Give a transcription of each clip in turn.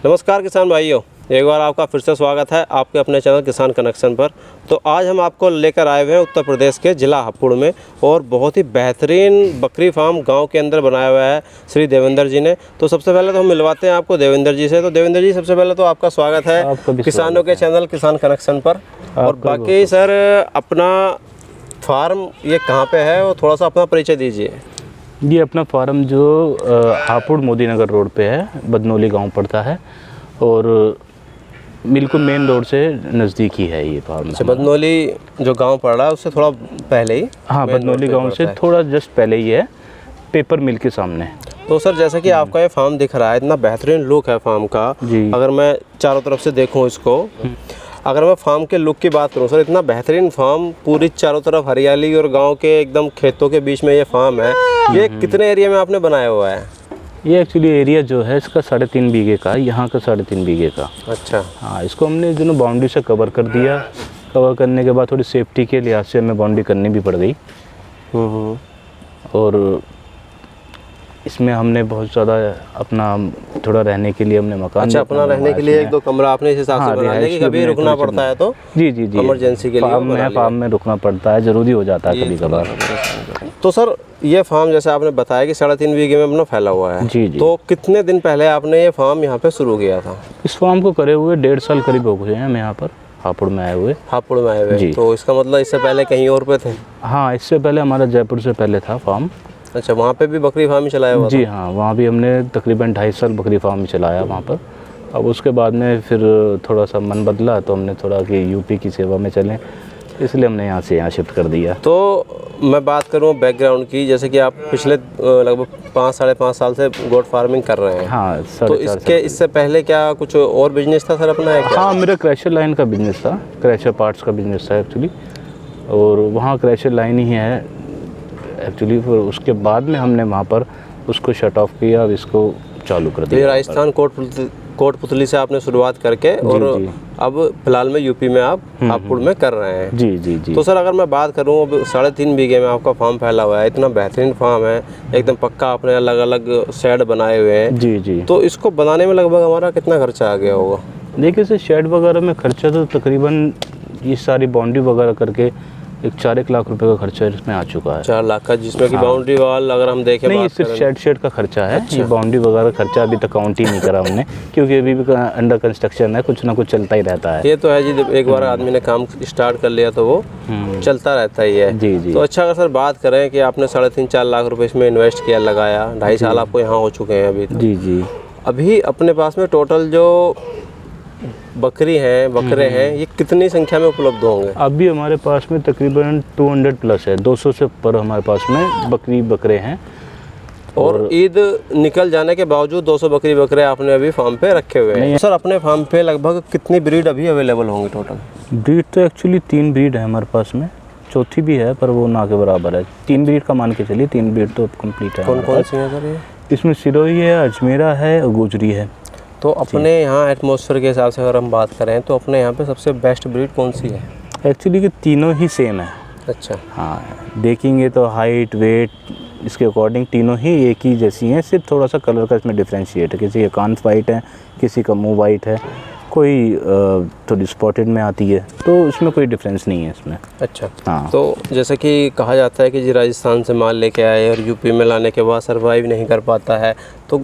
नमस्कार किसान भाइयों, एक बार आपका फिर से स्वागत है आपके अपने चैनल किसान कनेक्शन पर। तो आज हम आपको लेकर आए हुए हैं उत्तर प्रदेश के ज़िला हापुड़ में, और बहुत ही बेहतरीन बकरी फार्म गांव के अंदर बनाया हुआ है श्री देवेंद्र जी ने। तो सबसे पहले तो हम मिलवाते हैं आपको देवेंद्र जी से। तो देवेंद्र जी, सबसे पहले तो आपका स्वागत है किसानों के चैनल किसान कनेक्शन पर। और बाकी सर, अपना फार्म ये कहाँ पे है और थोड़ा सा अपना परिचय दीजिए। ये अपना फार्म जो हापुड़ मोदी नगर रोड पे है, बदनौली गांव पड़ता है और बिल्कुल मेन रोड से नज़दीक ही है ये फार्म। अच्छा, बदनौली जो गांव पड़ रहा है उससे थोड़ा पहले ही? हाँ, बदनौली गांव से थोड़ा जस्ट पहले ही है, पेपर मिल के सामने। तो सर, जैसा कि आपका ये फार्म दिख रहा है, इतना बेहतरीन लुक है फार्म का। अगर मैं चारों तरफ से देखूं इसको, अगर मैं फार्म के लुक की बात करूं सर, इतना बेहतरीन फार्म, पूरी चारों तरफ हरियाली और गांव के एकदम खेतों के बीच में ये फार्म है। ये कितने एरिया में आपने बनाया हुआ है? ये एक्चुअली एरिया जो है इसका 3.5 बीघे का, यहाँ का 3.5 बीघे का। अच्छा। हाँ, इसको हमने जो बाउंड्री से कवर कर दिया। कवर करने के बाद थोड़ी सेफ्टी के लिहाज से हमें बाउंड्री करनी भी पड़ गई। और इसमें हमने बहुत ज़्यादा अपना थोड़ा रहने के लिए हमने मकान। अच्छा, अपना रहने के लिए 1-2 कमरा आपने इस हिसाब से बना लिया कि कभी रुकना पड़ता है तो? जी, इमरजेंसी के लिए फार्म में रुकना पड़ता है, ज़रूरी हो जाता है कभी कभार। तो सर, ये फार्म जैसे आपने बताया कि 3.5 बीघे में अपना फैला हुआ है। जी। तो कितने दिन पहले आपने ये फार्म यहाँ पे शुरू किया था? इस फार्म को करे हुए 1.5 साल करीब हो गए हैं हम यहाँ पर हापुड़ में आए हुए। हापुड़ में आए हुए, तो इसका मतलब इससे पहले कहीं और पे थे? हाँ, इससे पहले हमारा जयपुर से पहले था फार्म। अच्छा, वहाँ पे भी बकरी फार्म ही चलाया हुआ? जी हाँ, वहाँ भी हमने तकरीबन 2.5 साल बकरी फार्म ही चलाया वहाँ पर। अब उसके बाद में फिर थोड़ा सा मन बदला, तो हमने थोड़ा कि यूपी की सेवा में चलें, इसलिए हमने यहाँ से यहाँ शिफ्ट कर दिया। तो मैं बात करूँ बैकग्राउंड की, जैसे कि आप पिछले लगभग 5-5.5 साल से गोट फार्मिंग कर रहे हैं। हाँ, तो इससे पहले क्या कुछ और बिजनेस था सर अपना है क्या? हाँ, मेरा क्रैशर लाइन का बिजनेस था, क्रैशर पार्ट्स का बिजनेस था एक्चुअली, और वहाँ क्रैशर लाइन ही है एक्चुअली। फिर उसके बाद में हमने वहाँ पर उसको शट ऑफ किया, अब इसको चालू कर दिया। तो राजस्थान कोटपुतली से आपने शुरुआत करके और अब फिलहाल में यूपी में आप हापुड़ में कर रहे हैं। जी। तो सर, अगर मैं बात करूं, अब 3.5 बीघे में आपका फार्म फैला हुआ है, इतना बेहतरीन फार्म है, एकदम पक्का आपने अलग अलग शेड बनाए हुए हैं। जी। तो इसको बनाने में लगभग हमारा कितना खर्चा आ गया होगा? देखिए सर, शेड वगैरह में खर्चा तो तकरीबन ये सारी बाउंड्री वगैरह करके 4-1 लाख रुपए का खर्चा इसमें आ चुका है। 4 लाख का, जिसमें कि बाउंड्री वाल अगर हम देखें नहीं, सिर्फ शेड का खर्चा है। अच्छा। ये बाउंड्री वगैरह खर्चा अभी तक काउंट ही नहीं करा हमने, क्योंकि अभी भी अंडर कंस्ट्रक्शन है, कुछ ना कुछ चलता ही रहता है। ये तो है जी, एक बार आदमी ने काम स्टार्ट कर लिया तो वो चलता रहता ही है। जी। तो अच्छा, अगर सर बात करें कि आपने 3.5-4 लाख रुपए इसमें इन्वेस्ट किया, लगाया, 2.5 साल आपको यहाँ हो चुके हैं अभी। जी। अभी अपने पास में टोटल जो बकरे हैं, ये कितनी संख्या में उपलब्ध होंगे? अभी हमारे पास में तकरीबन 200 प्लस है, 200 से ऊपर हमारे पास में बकरे हैं। और ईद निकल जाने के बावजूद 200 बकरे आपने अभी फार्म पे रखे हुए हैं। सर, अपने फार्म पे लगभग कितनी ब्रीड अभी अवेलेबल होंगी टोटल? ब्रीड तो एक्चुअली 3 ब्रीड है हमारे पास में, चौथी भी है पर वो ना के बराबर है। 3 ब्रीड का मान के चलिए, 3 ब्रीड तो कंप्लीट है। कौन सी है सर ये? इसमें सिरोही है, अजमेरा है और गुजरी है। तो अपने यहाँ एटमॉस्फेयर के हिसाब से अगर हम बात करें तो अपने यहाँ पे सबसे बेस्ट ब्रीड कौन सी है? एक्चुअली कि तीनों ही सेम है। अच्छा। हाँ, देखेंगे तो हाइट वेट इसके अकॉर्डिंग तीनों ही एक ही जैसी हैं, सिर्फ थोड़ा सा कलर का इसमें डिफ्रेंशिएट है। किसी का कान वाइट है, किसी का मुंह वाइट है, कोई थोड़ी स्पॉटेड में आती है, तो इसमें कोई डिफरेंस नहीं है इसमें। अच्छा। हाँ। तो जैसे कि कहा जाता है कि जी राजस्थान से माल लेके आए और यूपी में लाने के बाद सर्वाइव नहीं कर पाता है, तो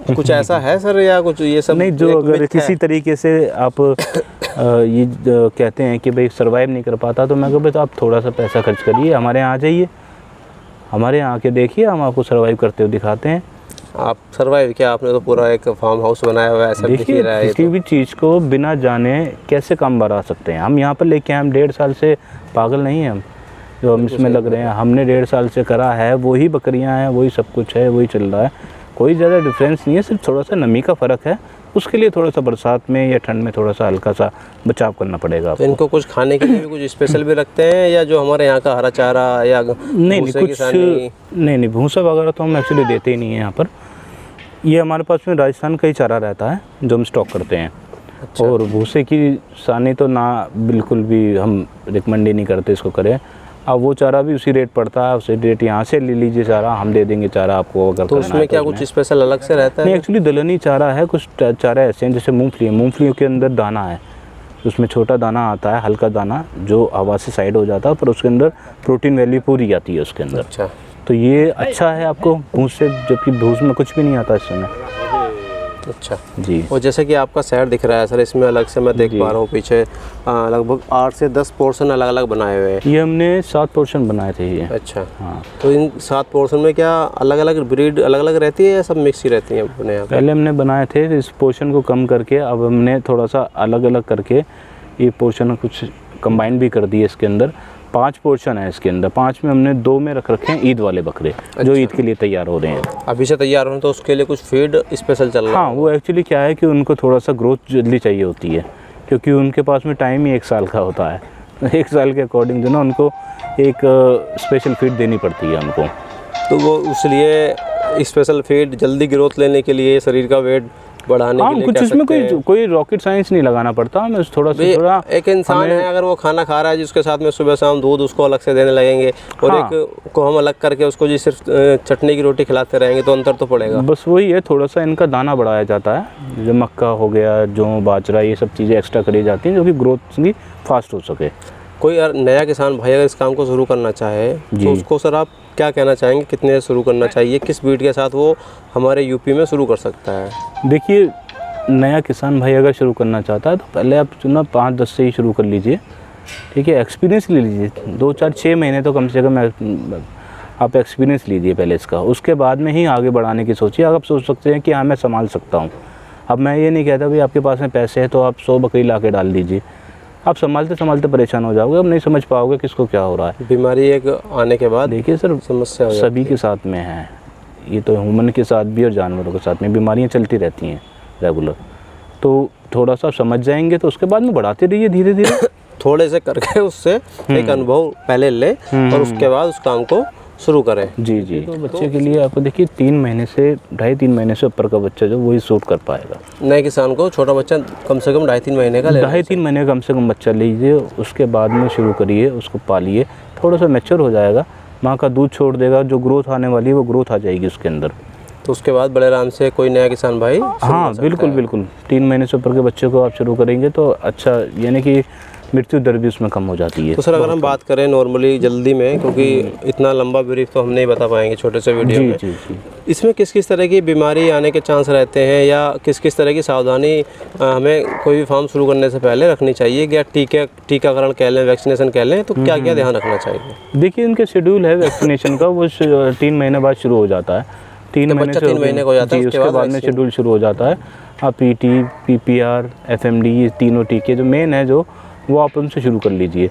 कुछ ऐसा है सर या कुछ ये सब? नहीं, जो अगर किसी तरीके से आप ये कहते हैं कि भाई सर्वाइव नहीं कर पाता, तो मैं कहूँ तो आप थोड़ा सा पैसा खर्च करिए, हमारे यहाँ आ जाइए, हमारे यहाँ आके देखिए, हम आपको सर्वाइव करते हुए दिखाते हैं। आप सर्वाइव क्या, आपने तो पूरा एक फार्म हाउस बनाया हुआ है, ऐसा दिख ही रहा है। किसी भी चीज़ को बिना जाने कैसे काम बढ़ा सकते हैं हम यहाँ पर लेके आए। हम 1.5 साल से पागल नहीं हैं हम, जो हम इसमें लग रहे हैं। हमने 1.5 साल से करा है, वही बकरियाँ हैं, वही सब कुछ है, वही चल रहा है, कोई ज़्यादा डिफरेंस नहीं है। सिर्फ थोड़ा सा नमी का फ़र्क है, उसके लिए थोड़ा सा बरसात में या ठंड में थोड़ा सा हल्का सा बचाव करना पड़ेगा। तो इनको कुछ खाने के लिए भी कुछ स्पेशल भी रखते हैं, या जो हमारे यहाँ का हरा चारा या नहीं कुछ नहीं, भूसा वगैरह तो हम एक्चुअली देते ही नहीं है यहाँ पर। ये हमारे पास में राजस्थान का ही चारा रहता है जो हम स्टॉक करते हैं। अच्छा। और भूसे की सानी तो ना, बिल्कुल भी हम रिकमेंड ही नहीं करते इसको करें। अब वो चारा भी उसी रेट पड़ता है, उसी रेट यहाँ से ले लीजिए चारा, हम दे देंगे चारा आपको अगर तो करना उसमें है क्या कुछ स्पेशल अलग से रहता नहीं, है? एक्चुअली दलहनी चारा है। कुछ चारा ऐसे हैं जैसे मूंगफली है, मूंगफलियों के अंदर दाना है, उसमें छोटा दाना आता है, हल्का दाना जो हवा से साइड हो जाता है, पर उसके अंदर प्रोटीन वैल्यू पूरी आती है उसके अंदर। अच्छा, तो ये अच्छा है आपको भूस से, जबकि भूस में कुछ भी नहीं आता इस समय। अच्छा जी। और जैसे कि आपका शहर दिख रहा है सर, इसमें अलग से मैं देख पा रहा हूँ पीछे लगभग 8 से 10 पोर्शन अलग अलग बनाए हुए हैं। ये हमने 7 पोर्शन बनाए थे ये। अच्छा, हाँ। तो इन 7 पोर्शन में क्या अलग अलग ब्रीड अलग अलग रहती है या सब मिक्स ही रहती है अपने यहाँ? पहले हमने बनाए थे इस पोर्शन को कम करके, अब हमने थोड़ा सा अलग अलग करके ये पोर्शन कुछ कंबाइन भी कर दिए इसके अंदर। 5 पोर्शन है इसके अंदर, 5 में हमने 2 में रख रखे हैं ईद वाले बकरे जो ईद के लिए तैयार हो रहे हैं। अभी से तैयार हो तो उसके लिए कुछ फीड स्पेशल चल रहा है? हाँ, वो एक्चुअली क्या है कि उनको थोड़ा सा ग्रोथ जल्दी चाहिए होती है, क्योंकि उनके पास में टाइम ही 1 साल का होता है। 1 साल के अकॉर्डिंग जो ना उनको एक स्पेशल फीड देनी पड़ती है उनको। तो वो उसलिए स्पेशल फीड जल्दी ग्रोथ लेने के लिए, शरीर का वेट बढ़ाने के लिए कुछ इसमें कोई रॉकेट साइंस नहीं लगाना पड़ता। हमें थोड़ा एक इंसान है अगर वो खाना खा रहा है जिसके साथ में सुबह शाम दूध उसको अलग से देने लगेंगे और हाँ। एक को हम अलग करके उसको जी सिर्फ चटनी की रोटी खिलाते रहेंगे तो अंतर तो पड़ेगा। बस वही है, थोड़ा सा इनका दाना बढ़ाया जाता है, जो मक्का हो गया, जो बाजरा, ये सब चीज़ें एक्स्ट्रा करी जाती हैं जो कि ग्रोथ की फास्ट हो सके। कोई नया किसान भाई अगर इस काम को शुरू करना चाहे तो उसको सर आप क्या कहना चाहेंगे, कितने से शुरू करना चाहिए, किस ब्रीड के साथ वो हमारे यूपी में शुरू कर सकता है? देखिए, नया किसान भाई अगर शुरू करना चाहता है तो पहले आप जो ना 5-10 से ही शुरू कर लीजिए, ठीक है। एक्सपीरियंस ले लीजिए, 2-4-6 महीने तो कम से कम आप एक्सपीरियंस लीजिए पहले इसका, उसके बाद में ही आगे बढ़ाने की सोचिए। आप सोच सकते हैं कि हाँ मैं संभाल सकता हूँ। अब मैं ये नहीं कहता भाई आपके पास में पैसे हैं तो आप 100 बकरी ला के डाल दीजिए, आप संभालते संभालते परेशान हो जाओगे, अब नहीं समझ पाओगे किसको क्या हो रहा है। बीमारी एक आने के बाद देखिए सर, समस्या सभी के साथ में है, ये तो ह्यूमन के साथ भी और जानवरों के साथ में बीमारियां चलती रहती हैं रेगुलर। तो थोड़ा सा समझ जाएंगे तो उसके बाद में बढ़ाते रहिए धीरे धीरे। थोड़े से करके उससे एक अनुभव पहले ले और उसके बाद उस काम को शुरू करें। जी जी। तो बच्चे के लिए आपको देखिए 3 महीने से 2.5-3 महीने से ऊपर का बच्चा जो वही सूट कर पाएगा। नए किसान को छोटा बच्चा कम से कम 2.5-3 महीने का 2.5-3 महीने कम से कम बच्चा लीजिए, उसके बाद में शुरू करिए, उसको पालिए, थोड़ा सा मैच्योर हो जाएगा, माँ का दूध छोड़ देगा, जो ग्रोथ आने वाली है वो ग्रोथ आ जाएगी उसके अंदर। तो उसके बाद बड़े आराम से कोई नया किसान भाई हाँ बिल्कुल बिल्कुल, 3 महीने से ऊपर के बच्चे को आप शुरू करेंगे तो अच्छा, यानी कि मृत्यु दर भी उसमें कम हो जाती है। तो सर अगर हम बात करें नॉर्मली जल्दी में, क्योंकि इतना लंबा ब्रीफ तो हम नहीं बता पाएंगे छोटे से वीडियो में, जी जी। इसमें किस किस तरह की बीमारी आने के चांस रहते हैं या किस किस तरह की सावधानी हमें कोई भी फार्म शुरू करने से पहले रखनी चाहिए, या टीकाकरण कह लें, वैक्सीनेशन कह लें, तो क्या क्या ध्यान रखना चाहिए? देखिए उनके शेड्यूल है वैक्सीनेशन का, वो 3 महीने बाद शुरू हो जाता है। 3 महीने से 3 महीने को जाता है, उसके बाद में शेड्यूल शुरू हो जाता है। आप PT, PPR, FMD, ये तीनों टीके जो मेन है जो वो आप उनसे शुरू कर लीजिए।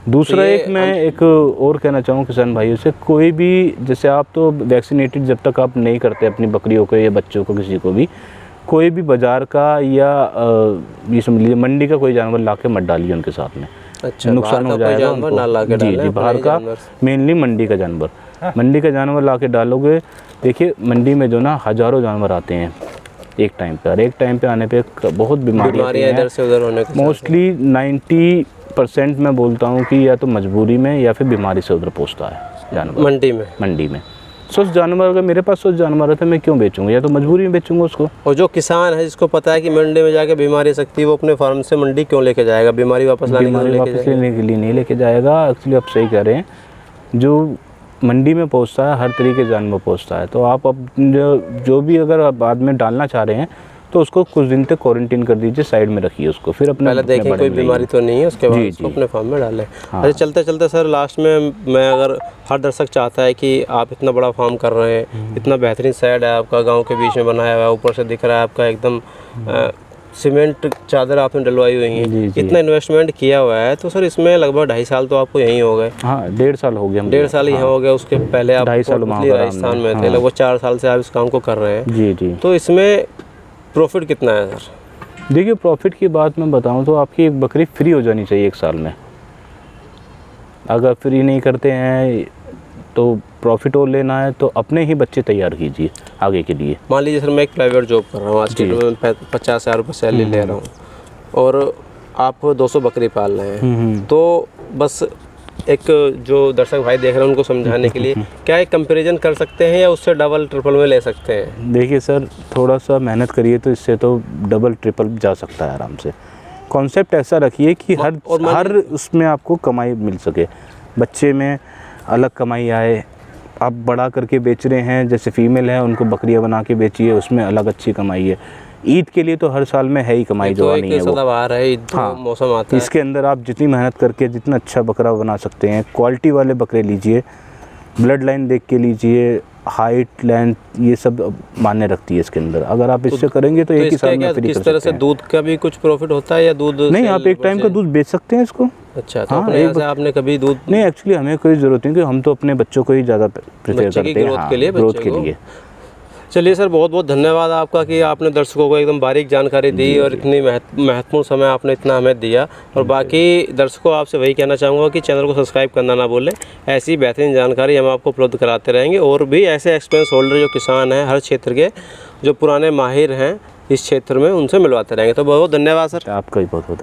दूसरा मैं एक और कहना चाहूँ किसान भाइयों से, कोई भी जैसे आप तो वैक्सीनेटेड जब तक आप नहीं करते अपनी बकरियों को या बच्चों को, किसी को भी कोई भी बाज़ार का या ये समझ लीजिए मंडी का कोई जानवर ला के मत डालिए उनके साथ में। अच्छा, नुकसान हो जाएगा उनको। जी जी, बाहर का मेनली मंडी का जानवर, मंडी का जानवर ला के डालोगे। देखिए मंडी में जो ना हज़ारों जानवर आते हैं एक टाइम पे, और एक टाइम पे आने पे बहुत बीमारियाँ इधर से उधर होने के मोस्टली 90% मैं बोलता हूँ कि या तो मजबूरी में या फिर बीमारी से उधर पहुँचता है जानवर मंडी में। स्वस्थ जानवर अगर मेरे पास स्वस्थ जानवर है तो मैं क्यों बेचूंगा, या तो मजबूरी में बेचूंगा उसको। और जो किसान है जिसको पता है कि मंडी में जाके बीमारी सकती है, वो अपने फार्म से मंडी क्यों लेके जाएगा? बीमारी वापस लाने के लिए नहीं लेके जाएगा। एक्चुअली आप सही कह रहे हैं, जो मंडी में पहुंचता है हर तरीके के जानवर पहुंचता है। तो आप अब जो भी अगर बाद में डालना चाह रहे हैं तो उसको कुछ दिन तक क्वारंटीन कर दीजिए, साइड में रखिए उसको, फिर पहले देखें कोई बीमारी तो नहीं है, उसके बाद उसको अपने फार्म में डालें। अच्छा, चलते चलते सर लास्ट में मैं, अगर हर दर्शक चाहता है कि आप इतना बड़ा फार्म कर रहे हैं, इतना बेहतरीन साइड है आपका, गाँव के बीच में बनाया हुआ है, ऊपर से दिख रहा है आपका एकदम सीमेंट चादर आपने डलवाई हुई है, इतना इन्वेस्टमेंट किया हुआ है, तो सर इसमें लगभग 2.5 साल तो आपको यहीं हो गए। हाँ, 1.5 साल हो गया। 1.5 साल यहाँ हो गया। उसके पहले आप 2.5 साल राजस्थान में थे, लगभग 4 साल से आप इस काम को कर रहे हैं। जी जी। तो इसमें प्रॉफिट कितना है सर? देखिए प्रॉफिट की बात मैं बताऊं तो आपकी एक बकरी फ्री हो जानी चाहिए 1 साल में। अगर फ्री नहीं करते हैं तो प्रॉफिट और लेना है तो अपने ही बच्चे तैयार कीजिए आगे के लिए। मान लीजिए सर मैं एक प्राइवेट जॉब कर रहा हूँ, आज के डेट में 50,000 रुपये सैलरी ले रहा हूँ और आप 200 बकरी पाल रहे हैं, तो बस एक जो दर्शक भाई देख रहे हैं उनको समझाने के लिए क्या एक कंपैरिजन कर सकते हैं या उससे डबल ट्रिपल में ले सकते हैं? देखिए सर, थोड़ा सा मेहनत करिए तो इससे तो डबल ट्रिपल जा सकता है आराम से। कॉन्सेप्ट ऐसा रखिए कि हर उसमें आपको कमाई मिल सके। बच्चे में अलग कमाई आए, आप बड़ा करके बेच रहे हैं, जैसे फीमेल है उनको बकरियां बना के बेचिए, उसमें अलग अच्छी कमाई है। ईद के लिए तो हर साल में है ही कमाई, जो आनी है वो। हाँ, मौसम आता है, इसके अंदर आप जितनी मेहनत करके जितना अच्छा बकरा बना सकते हैं, क्वालिटी वाले बकरे लीजिए, ब्लड लाइन देख के लीजिए, हाइट लेंथ ये सब मान्य रखती है इसके अंदर। अगर आप इससे करेंगे तो एक ही साल में फ्री कर सकते हैं। किस तरह से दूध का भी कुछ प्रॉफिट होता है या दूध नहीं, आप एक टाइम का दूध बेच सकते हैं इसको। अच्छा, तो अपने यहाँ से आपने कभी दूध नहीं, एक्चुअली हमें कोई ज़रूरत नहीं, क्योंकि हम तो अपने बच्चों को ही ज़्यादा प्रेफर करते हैं, ग्रोथ के लिए। चलिए सर, बहुत बहुत धन्यवाद आपका कि आपने दर्शकों को एकदम बारीक जानकारी दी और इतनी महत्वपूर्ण समय आपने इतना हमें दिया। और बाकी दर्शकों आपसे वही कहना चाहूँगा कि चैनल को सब्सक्राइब करना ना भूलें। ऐसी बेहतरीन जानकारी हम आपको उपलब्ध कराते रहेंगे और भी ऐसे एक्सपीरियंस होल्डर जो किसान हैं हर क्षेत्र के, जो पुराने माहिर हैं इस क्षेत्र में, उनसे मिलवाते रहेंगे। तो बहुत बहुत धन्यवाद सर। आपका भी बहुत बहुत